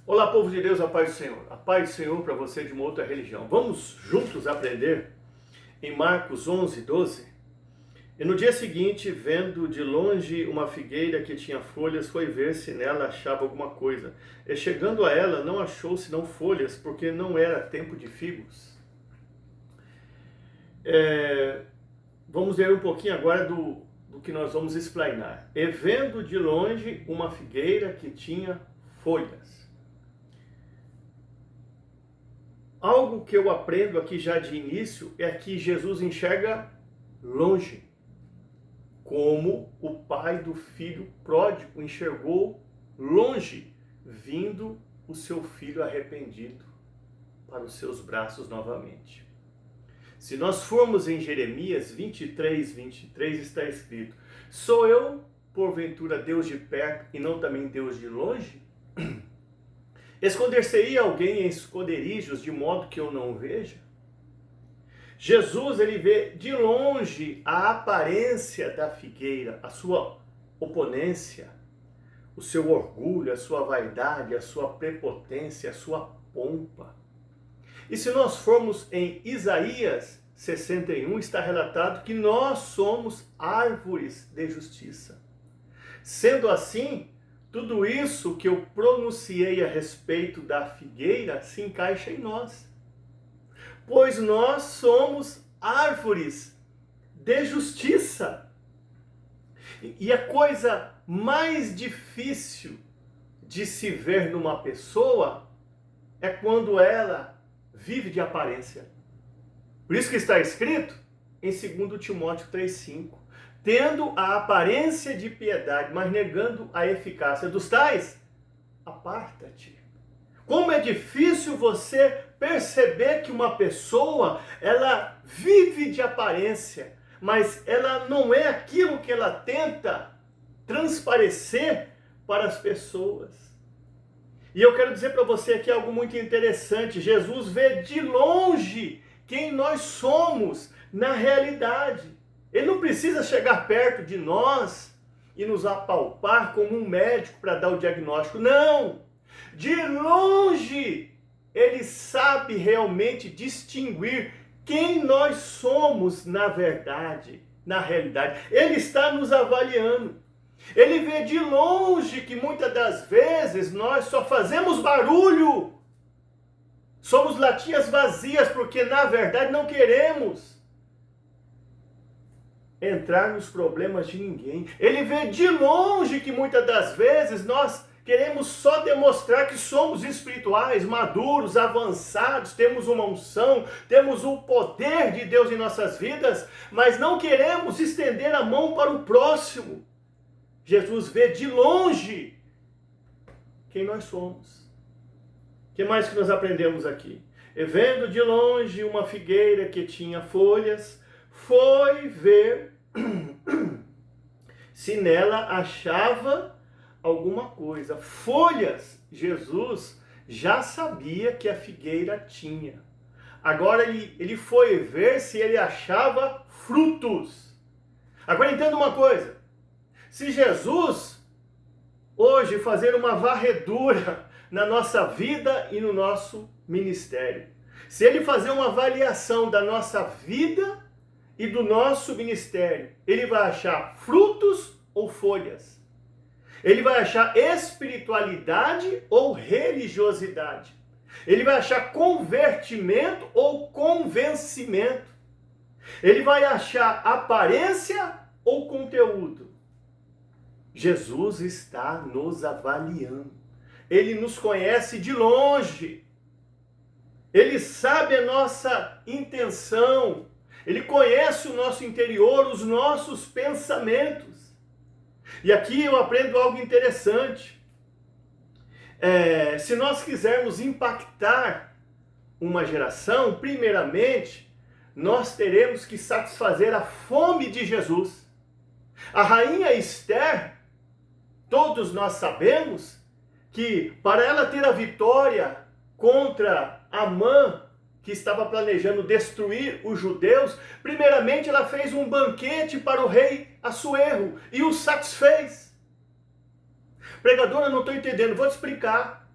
Olá, povo de Deus, a paz do Senhor. A paz do Senhor para você de uma outra religião. Vamos juntos aprender em Marcos 11, 12. E no dia seguinte, vendo de longe uma figueira que tinha folhas, foi ver se nela achava alguma coisa. E chegando a ela, não achou senão folhas, porque não era tempo de figos. Vamos ver um pouquinho agora do que nós vamos explanar. E vendo de longe uma figueira que tinha folhas. Algo que eu aprendo aqui já de início é que Jesus enxerga longe, como o pai do filho pródigo enxergou longe, vindo o seu filho arrependido para os seus braços novamente. Se nós formos em Jeremias 23, 23, está escrito: sou eu, porventura, Deus de perto e não também Deus de longe? Esconder-se-ia alguém em esconderijos de modo que eu não veja? Jesus, ele vê de longe a aparência da figueira, a sua oponência, o seu orgulho, a sua vaidade, a sua prepotência, a sua pompa. E se nós formos em Isaías 61, está relatado que nós somos árvores de justiça. Sendo assim, tudo isso que eu pronunciei a respeito da figueira se encaixa em nós. Pois nós somos árvores de justiça. E a coisa mais difícil de se ver numa pessoa é quando ela vive de aparência. Por isso que está escrito em 2 Timóteo 3,5. Tendo a aparência de piedade, mas negando a eficácia dos tais, aparta-te. Como é difícil você perceber que uma pessoa, ela vive de aparência, mas ela não é aquilo que ela tenta transparecer para as pessoas. E eu quero dizer para você aqui algo muito interessante. Jesus vê de longe quem nós somos na realidade. Ele não precisa chegar perto de nós e nos apalpar como um médico para dar o diagnóstico. Não! De longe, ele sabe realmente distinguir quem nós somos na verdade, na realidade. Ele está nos avaliando. Ele vê de longe que muitas das vezes nós só fazemos barulho. Somos latinhas vazias porque na verdade não queremos entrar nos problemas de ninguém. Ele vê de longe que muitas das vezes nós queremos só demonstrar que somos espirituais, maduros, avançados, temos uma unção, temos o poder de Deus em nossas vidas, mas não queremos estender a mão para o próximo. Jesus vê de longe quem nós somos. O que mais que nós aprendemos aqui? E vendo de longe uma figueira que tinha folhas, foi ver se nela achava alguma coisa. Folhas, Jesus já sabia que a figueira tinha. Agora ele foi ver se ele achava frutos. Agora entenda uma coisa. Se Jesus hoje fazer uma varredura na nossa vida e no nosso ministério, se ele fazer uma avaliação da nossa vida e do nosso ministério, ele vai achar frutos ou folhas? Ele vai achar espiritualidade ou religiosidade? Ele vai achar convertimento ou convencimento? Ele vai achar aparência ou conteúdo? Jesus está nos avaliando. Ele nos conhece de longe. Ele sabe a nossa intenção. Ele conhece o nosso interior, os nossos pensamentos. E aqui eu aprendo algo interessante. Se nós quisermos impactar uma geração, primeiramente, nós teremos que satisfazer a fome de Jesus. A rainha Esther, todos nós sabemos que para ela ter a vitória contra Amã, que estava planejando destruir os judeus, primeiramente ela fez um banquete para o rei Assuero e o satisfez. Pregador, eu não estou entendendo, vou te explicar.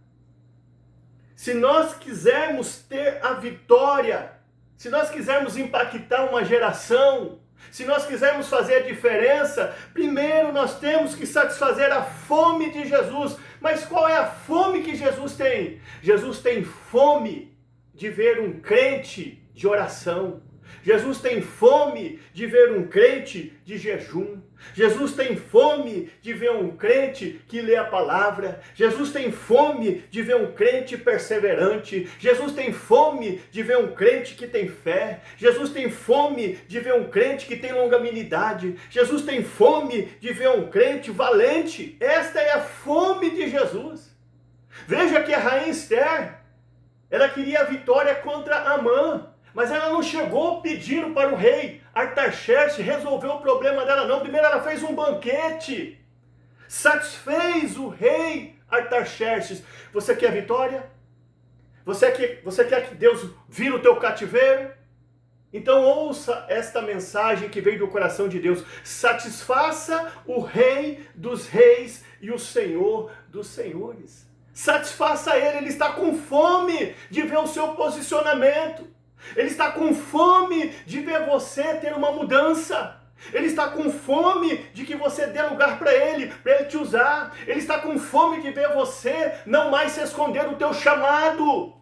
Se nós quisermos ter a vitória, se nós quisermos impactar uma geração, se nós quisermos fazer a diferença, primeiro nós temos que satisfazer a fome de Jesus. Mas qual é a fome que Jesus tem? Jesus tem fome de ver um crente de oração. Jesus tem fome de ver um crente de jejum. Jesus tem fome de ver um crente que lê a palavra. Jesus tem fome de ver um crente perseverante. Jesus tem fome de ver um crente que tem fé. Jesus tem fome de ver um crente que tem longanimidade. Jesus tem fome de ver um crente valente. Esta é a fome de Jesus. Veja que a rainha Esther, ela queria a vitória contra Amã. Mas ela não chegou pedindo para o rei Artaxerxes resolver o problema dela, não. Primeiro ela fez um banquete, satisfez o rei Artaxerxes. Você quer vitória? Você quer que Deus vire o teu cativeiro? Então ouça esta mensagem que veio do coração de Deus. Satisfaça o rei dos reis e o senhor dos senhores. Satisfaça ele está com fome de ver o seu posicionamento. Ele está com fome de ver você ter uma mudança. Ele está com fome de que você dê lugar para ele te usar. Ele está com fome de ver você não mais se esconder do teu chamado.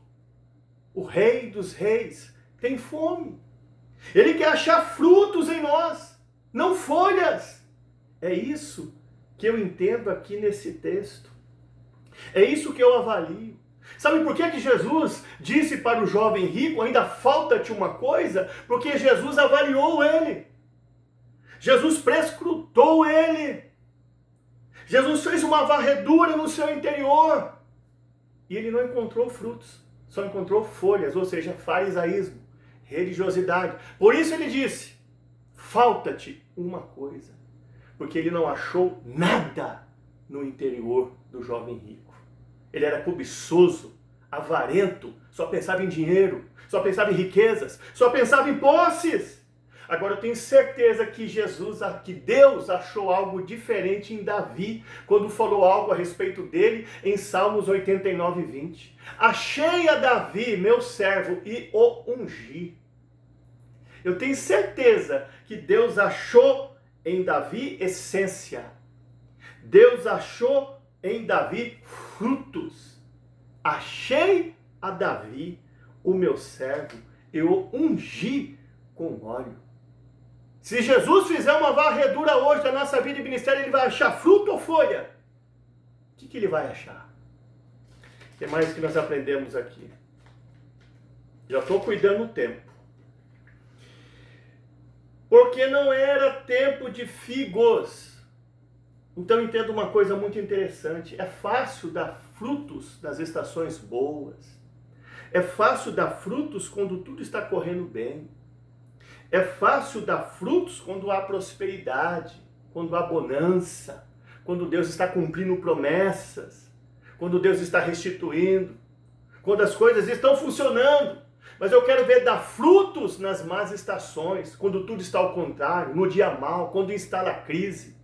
O rei dos reis tem fome. Ele quer achar frutos em nós, não folhas. É isso que eu entendo aqui nesse texto. É isso que eu avalio. Sabe por que Jesus disse para o jovem rico, ainda falta-te uma coisa? Porque Jesus avaliou ele. Jesus prescrutou ele. Jesus fez uma varredura no seu interior. E ele não encontrou frutos, só encontrou folhas, ou seja, farisaísmo, religiosidade. Por isso ele disse, falta-te uma coisa. Porque ele não achou nada no interior do jovem rico. Ele era cobiçoso, avarento, só pensava em dinheiro, só pensava em riquezas, só pensava em posses. Agora eu tenho certeza que Deus achou algo diferente em Davi, quando falou algo a respeito dele em Salmos 89, 20. Achei a Davi, meu servo, e o ungi. Eu tenho certeza que Deus achou em Davi essência. Deus achou em Davi frutos. Achei a Davi, o meu servo, eu ungi com óleo. Se Jesus fizer uma varredura hoje da nossa vida e ministério, ele vai achar fruto ou folha? O que ele vai achar? O que mais que nós aprendemos aqui? Já estou cuidando do tempo. Porque não era tempo de figos. Então entenda uma coisa muito interessante. É fácil dar frutos nas estações boas. É fácil dar frutos quando tudo está correndo bem. É fácil dar frutos quando há prosperidade, quando há bonança, quando Deus está cumprindo promessas, quando Deus está restituindo, quando as coisas estão funcionando. Mas eu quero ver dar frutos nas más estações, quando tudo está ao contrário, no dia mau, quando instala a crise.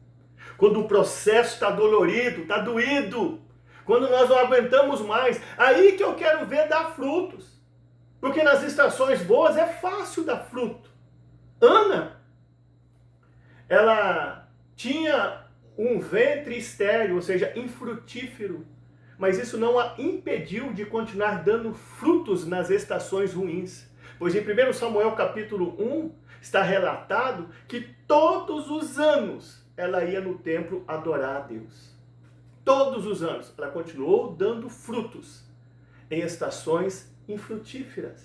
Quando o processo está dolorido, está doído. Quando nós não aguentamos mais. Aí que eu quero ver dar frutos. Porque nas estações boas é fácil dar fruto. Ana, ela tinha um ventre estéril, ou seja, infrutífero. Mas isso não a impediu de continuar dando frutos nas estações ruins. Pois em 1 Samuel capítulo 1 está relatado que todos os anos ela ia no templo adorar a Deus. Todos os anos. Ela continuou dando frutos em estações infrutíferas.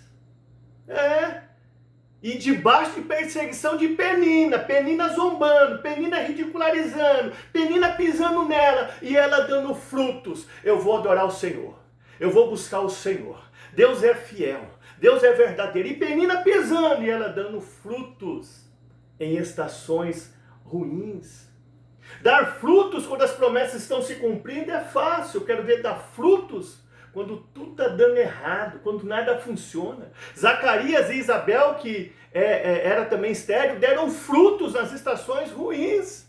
E debaixo de perseguição de Penina. Penina zombando, Penina ridicularizando, Penina pisando nela. E ela dando frutos. Eu vou adorar o Senhor. Eu vou buscar o Senhor. Deus é fiel. Deus é verdadeiro. E Penina pisando e ela dando frutos em estações ruins. Dar frutos quando as promessas estão se cumprindo é fácil. Eu quero ver dar frutos quando tudo está dando errado, quando nada funciona. Zacarias e Isabel, que era também estéril, deram frutos nas estações ruins.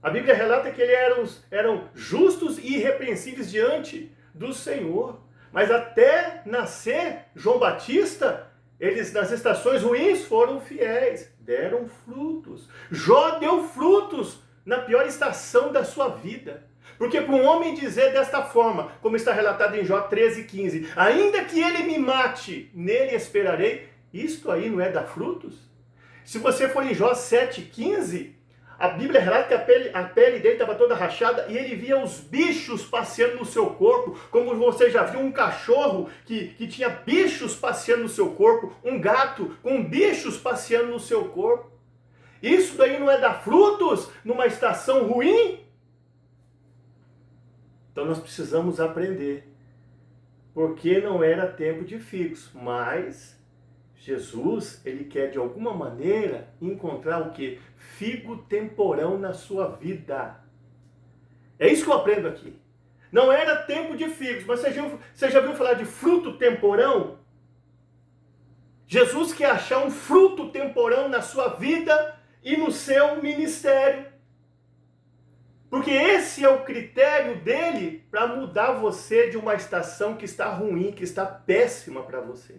A Bíblia relata que eles eram justos e irrepreensíveis diante do Senhor. Mas até nascer João Batista, eles nas estações ruins foram fiéis, deram frutos. Jó deu frutos na pior estação da sua vida. Porque para um homem dizer desta forma, como está relatado em Jó 13:15, ainda que ele me mate, nele esperarei, isto aí não é dar frutos? Se você for em Jó 7:15, a Bíblia relata que a pele dele estava toda rachada e ele via os bichos passeando no seu corpo, como você já viu um cachorro que tinha bichos passeando no seu corpo, um gato com bichos passeando no seu corpo. Isso daí não é dar frutos numa estação ruim? Então nós precisamos aprender, porque não era tempo de figos, mas Jesus, ele quer de alguma maneira encontrar o quê? Figo temporão na sua vida. É isso que eu aprendo aqui. Não era tempo de figos, mas você já viu falar de fruto temporão? Jesus quer achar um fruto temporão na sua vida e no seu ministério. Porque esse é o critério dele para mudar você de uma estação que está ruim, que está péssima para você.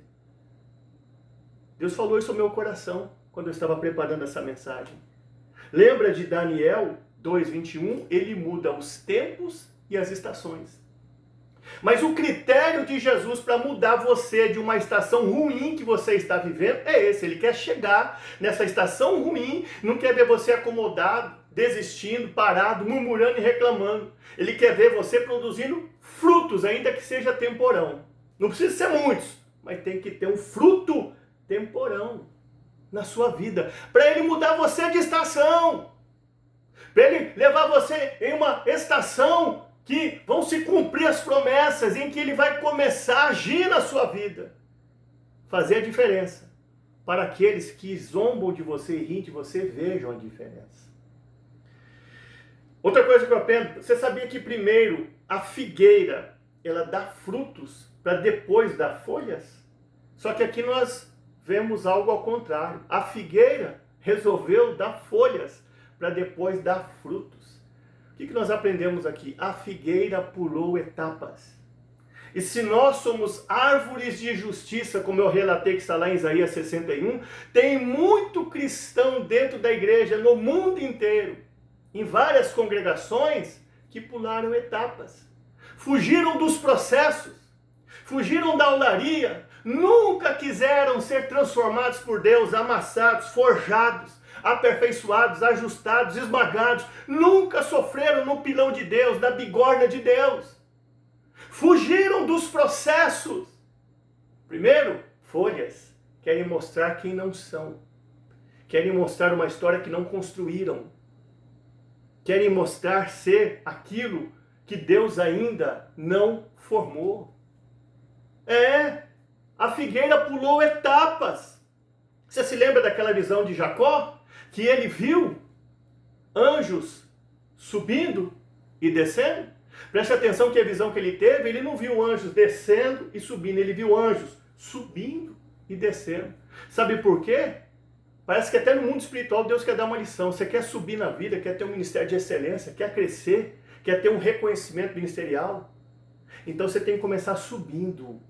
Deus falou isso ao meu coração quando eu estava preparando essa mensagem. Lembra de Daniel 2:21? Ele muda os tempos e as estações. Mas o critério de Jesus para mudar você de uma estação ruim que você está vivendo é esse. Ele quer chegar nessa estação ruim, não quer ver você acomodado, desistindo, parado, murmurando e reclamando. Ele quer ver você produzindo frutos, ainda que seja temporão. Não precisa ser muitos, mas tem que ter um fruto temporão na sua vida. Para ele mudar você de estação. Para ele levar você em uma estação que vão se cumprir as promessas, em que ele vai começar a agir na sua vida. Fazer a diferença. Para aqueles que zombam de você e riem de você, vejam a diferença. Outra coisa que eu aprendo, você sabia que primeiro a figueira, ela dá frutos para depois dar folhas? Só que aqui nós vemos algo ao contrário. A figueira resolveu dar folhas para depois dar frutos. O que nós aprendemos aqui? A figueira pulou etapas. E se nós somos árvores de justiça, como eu relatei que está lá em Isaías 61, tem muito cristão dentro da igreja, no mundo inteiro, em várias congregações, que pularam etapas. Fugiram dos processos, fugiram da olaria, nunca quiseram ser transformados por Deus, amassados, forjados, aperfeiçoados, ajustados, esmagados, nunca sofreram no pilão de Deus, na bigorna de Deus. Fugiram dos processos. Primeiro, folhas. Querem mostrar quem não são. Querem mostrar uma história que não construíram. Querem mostrar ser aquilo que Deus ainda não formou. A figueira pulou etapas. Você se lembra daquela visão de Jacó? Que ele viu anjos subindo e descendo? Preste atenção que a visão que ele teve, ele não viu anjos descendo e subindo, ele viu anjos subindo e descendo. Sabe por quê? Parece que até no mundo espiritual Deus quer dar uma lição. Você quer subir na vida, quer ter um ministério de excelência, quer crescer, quer ter um reconhecimento ministerial. Então você tem que começar subindo.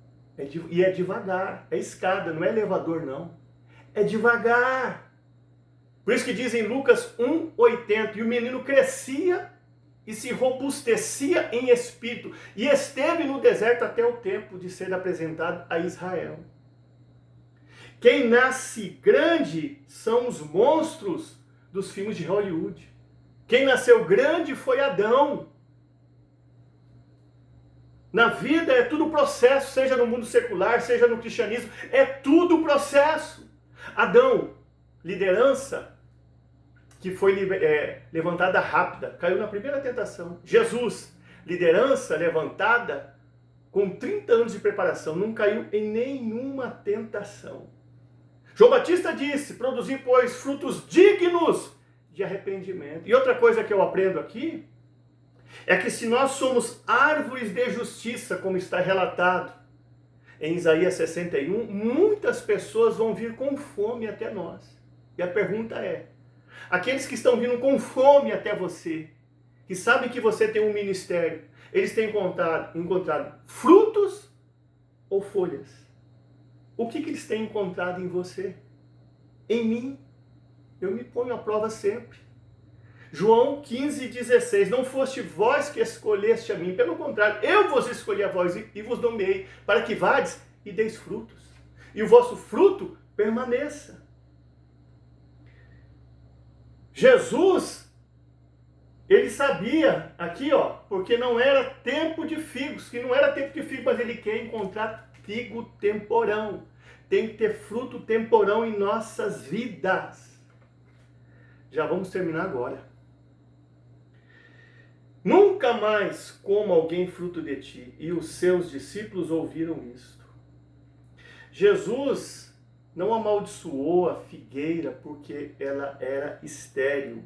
E é devagar, é escada, não é elevador não. É devagar. Por isso que diz em Lucas 1:80, e o menino crescia e se robustecia em espírito, e esteve no deserto até o tempo de ser apresentado a Israel. Quem nasce grande são os monstros dos filmes de Hollywood. Quem nasceu grande foi Adão. Na vida é tudo processo, seja no mundo secular, seja no cristianismo, é tudo processo. Adão, liderança, que foi levantada rápida, caiu na primeira tentação. Jesus, liderança levantada com 30 anos de preparação, não caiu em nenhuma tentação. João Batista disse, produzir, pois, frutos dignos de arrependimento. E outra coisa que eu aprendo aqui, é que se nós somos árvores de justiça, como está relatado em Isaías 61, muitas pessoas vão vir com fome até nós. E a pergunta é, aqueles que estão vindo com fome até você, que sabem que você tem um ministério, Eles têm encontrado frutos ou folhas? O que eles têm encontrado em você? Em mim? Eu me ponho à prova sempre. João 15,16. Não foste vós que escolheste a mim, pelo contrário, eu vos escolhi a vós e vos nomeei, para que vades e deis frutos, e o vosso fruto permaneça. Jesus, ele sabia aqui, porque não era tempo de figos, que não era tempo de figos, mas ele quer encontrar figo temporão. Tem que ter fruto temporão em nossas vidas. Já vamos terminar agora. Nunca mais coma alguém fruto de ti. E os seus discípulos ouviram isto. Jesus não amaldiçoou a figueira porque ela era estéril.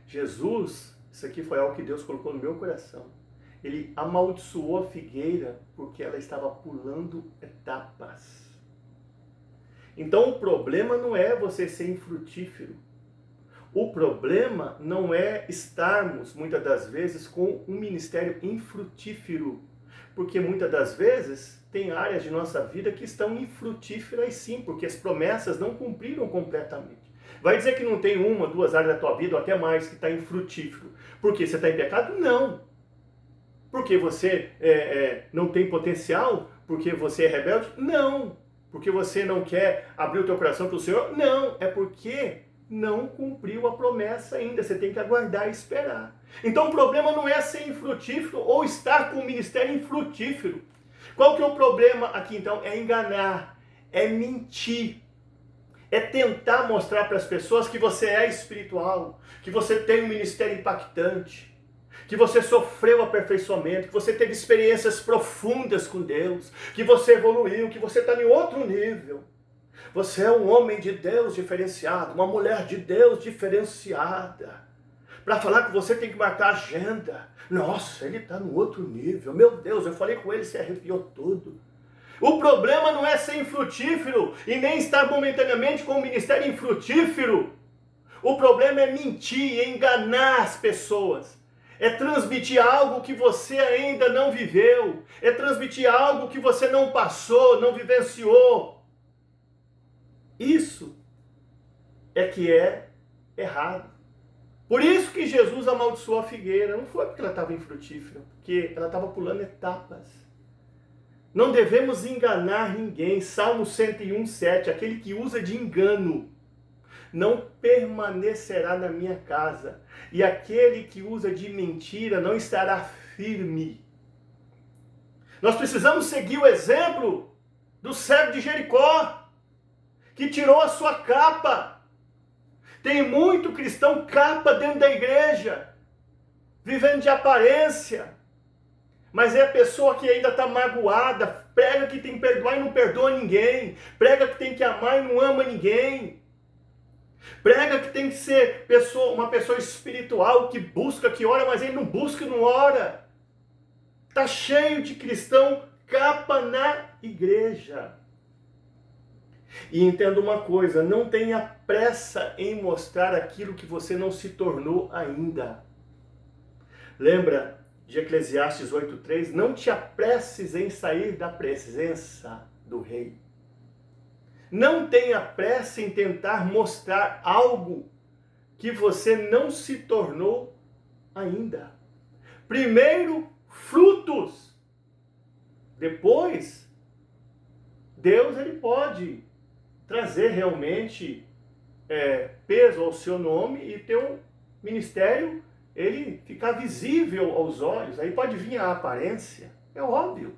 Jesus, isso aqui foi algo que Deus colocou no meu coração. Ele amaldiçoou a figueira porque ela estava pulando etapas. Então o problema não é você ser infrutífero. O problema não é estarmos, muitas das vezes, com um ministério infrutífero. Porque muitas das vezes tem áreas de nossa vida que estão infrutíferas sim, porque as promessas não cumpriram completamente. Vai dizer que não tem uma, duas áreas da tua vida, ou até mais, que está infrutífero. Porque você está em pecado? Não. Porque você não tem potencial? Porque você é rebelde? Não. Porque você não quer abrir o teu coração para o Senhor? Não. É porque não cumpriu a promessa ainda. Você tem que aguardar e esperar. Então o problema não é ser infrutífero ou estar com o ministério infrutífero. Qual que é o problema aqui então? É enganar, é mentir. É tentar mostrar para as pessoas que você é espiritual, que você tem um ministério impactante, que você sofreu aperfeiçoamento, que você teve experiências profundas com Deus, que você evoluiu, que você está em outro nível. Você é um homem de Deus diferenciado, uma mulher de Deus diferenciada. Para falar que você tem que marcar agenda. Nossa, ele está no outro nível. Meu Deus, eu falei com ele, se arrepiou tudo. O problema não é ser infrutífero e nem estar momentaneamente com o ministério infrutífero. O problema é mentir e enganar as pessoas. É transmitir algo que você ainda não viveu. É transmitir algo que você não passou, não vivenciou. Isso é que é errado. Por isso que Jesus amaldiçoou a figueira. Não foi porque ela estava infrutífera, porque ela estava pulando etapas. Não devemos enganar ninguém. Salmo 101:7. Aquele que usa de engano não permanecerá na minha casa. E aquele que usa de mentira não estará firme. Nós precisamos seguir o exemplo do cego de Jericó, que tirou a sua capa. Tem muito cristão capa dentro da igreja, vivendo de aparência. Mas é a pessoa que ainda está magoada, prega que tem que perdoar e não perdoa ninguém, prega que tem que amar e não ama ninguém, prega que tem que ser uma pessoa espiritual, que busca, que ora, mas ele não busca e não ora. Está cheio de cristão capa na igreja. E entenda uma coisa, não tenha pressa em mostrar aquilo que você não se tornou ainda. Lembra de Eclesiastes 8:3? Não te apresses em sair da presença do rei. Não tenha pressa em tentar mostrar algo que você não se tornou ainda. Primeiro, frutos. Depois, Deus ele pode trazer realmente peso ao seu nome e teu ministério ele ficar visível aos olhos. Aí pode vir a aparência, é óbvio.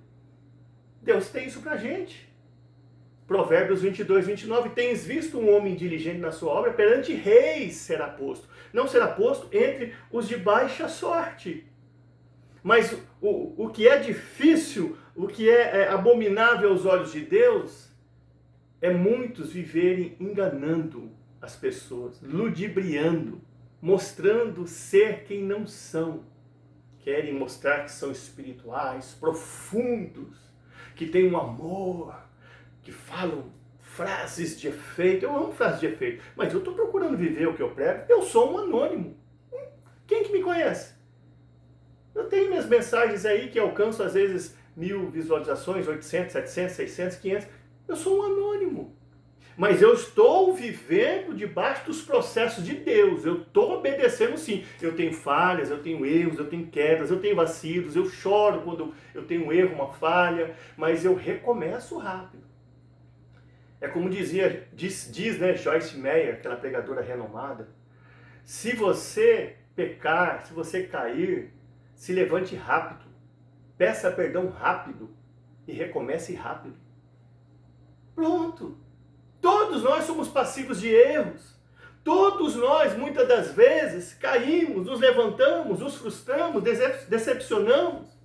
Deus tem isso pra gente. Provérbios 22:29, tens visto um homem diligente na sua obra, perante reis será posto. Não será posto entre os de baixa sorte. Mas o que é difícil, o que é abominável aos olhos de Deus, é muitos viverem enganando as pessoas, ludibriando, mostrando ser quem não são. Querem mostrar que são espirituais, profundos, que têm um amor, que falam frases de efeito. Eu amo frases de efeito, mas eu estou procurando viver o que eu prego. Eu sou um anônimo. Quem que me conhece? Eu tenho minhas mensagens aí que alcançam às vezes 1000 visualizações, 800, 700, 600, 500. Eu sou um anônimo. Mas eu estou vivendo debaixo dos processos de Deus. Eu estou obedecendo sim. Eu tenho falhas, eu tenho erros, eu tenho quedas, eu tenho vacilos, eu choro quando eu tenho um erro, uma falha, mas eu recomeço rápido. É como diz, né, Joyce Meyer, aquela pregadora renomada, se você pecar, se você cair, se levante rápido, peça perdão rápido e recomece rápido. Pronto. Todos nós somos passivos de erros. Todos nós, muitas das vezes, caímos, nos levantamos, nos frustramos, decepcionamos.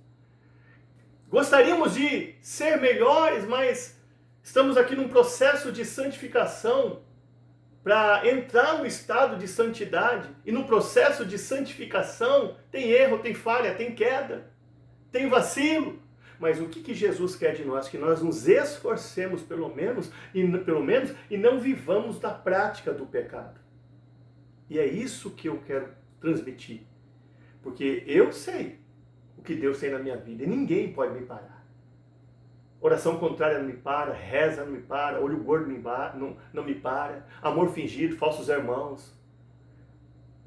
Gostaríamos de ser melhores, mas estamos aqui num processo de santificação para entrar no estado de santidade. E no processo de santificação tem erro, tem falha, tem queda, tem vacilo. Mas o que Jesus quer de nós? Que nós nos esforcemos pelo menos e não vivamos da prática do pecado. E é isso que eu quero transmitir. Porque eu sei o que Deus tem na minha vida e ninguém pode me parar. Oração contrária não me para, reza não me para, olho gordo não me para, amor fingido, falsos irmãos,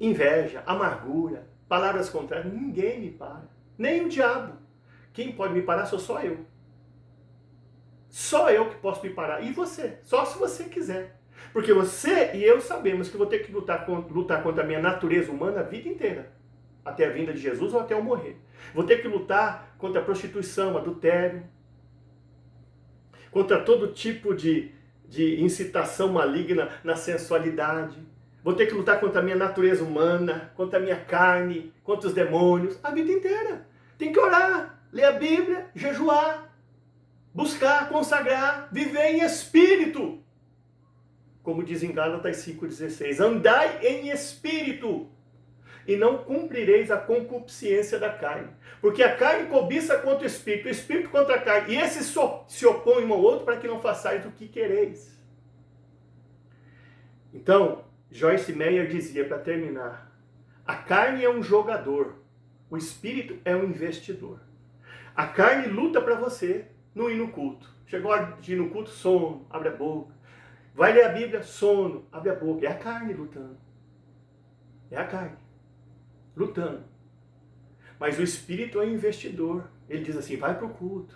inveja, amargura, palavras contrárias, ninguém me para, nem o diabo. Quem pode me parar sou só eu. Só eu que posso me parar. E você, só se você quiser. Porque você e eu sabemos que vou ter que lutar contra a minha natureza humana a vida inteira. Até a vinda de Jesus ou até eu morrer. Vou ter que lutar contra a prostituição, adultério, contra todo tipo de incitação maligna na sensualidade. Vou ter que lutar contra a minha natureza humana, contra a minha carne, contra os demônios, a vida inteira. Tem que orar, ler a Bíblia, jejuar, buscar, consagrar, viver em espírito. Como diz em Gálatas 5,16, andai em espírito e não cumprireis a concupiscência da carne. Porque a carne cobiça contra o espírito contra a carne. E esses se opõem um ao outro para que não façais o que quereis. Então, Joyce Meyer dizia, para terminar, a carne é um jogador, o espírito é um investidor. A carne luta para você não ir no culto. Chegou a hora de ir no culto, sono, abre a boca. Vai ler a Bíblia, sono, abre a boca. É a carne lutando. É a carne lutando. Mas o espírito é um investidor. Ele diz assim, vai para o culto.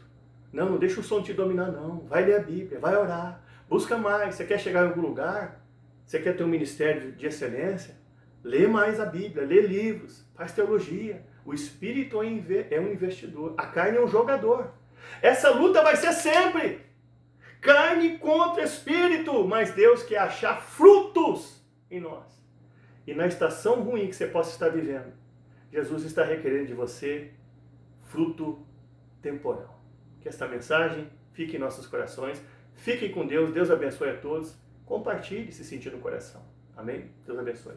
Não deixa o sono te dominar não. Vai ler a Bíblia, vai orar. Busca mais. Você quer chegar em algum lugar? Você quer ter um ministério de excelência? Lê mais a Bíblia, lê livros, faz teologia. O espírito é um investidor. A carne é um jogador. Essa luta vai ser sempre. Carne contra espírito. Mas Deus quer achar frutos em nós. E na estação ruim que você possa estar vivendo, Jesus está requerendo de você fruto temporal. Que esta mensagem fique em nossos corações. Fiquem com Deus. Deus abençoe a todos. Compartilhe se sentir no coração. Amém? Deus abençoe.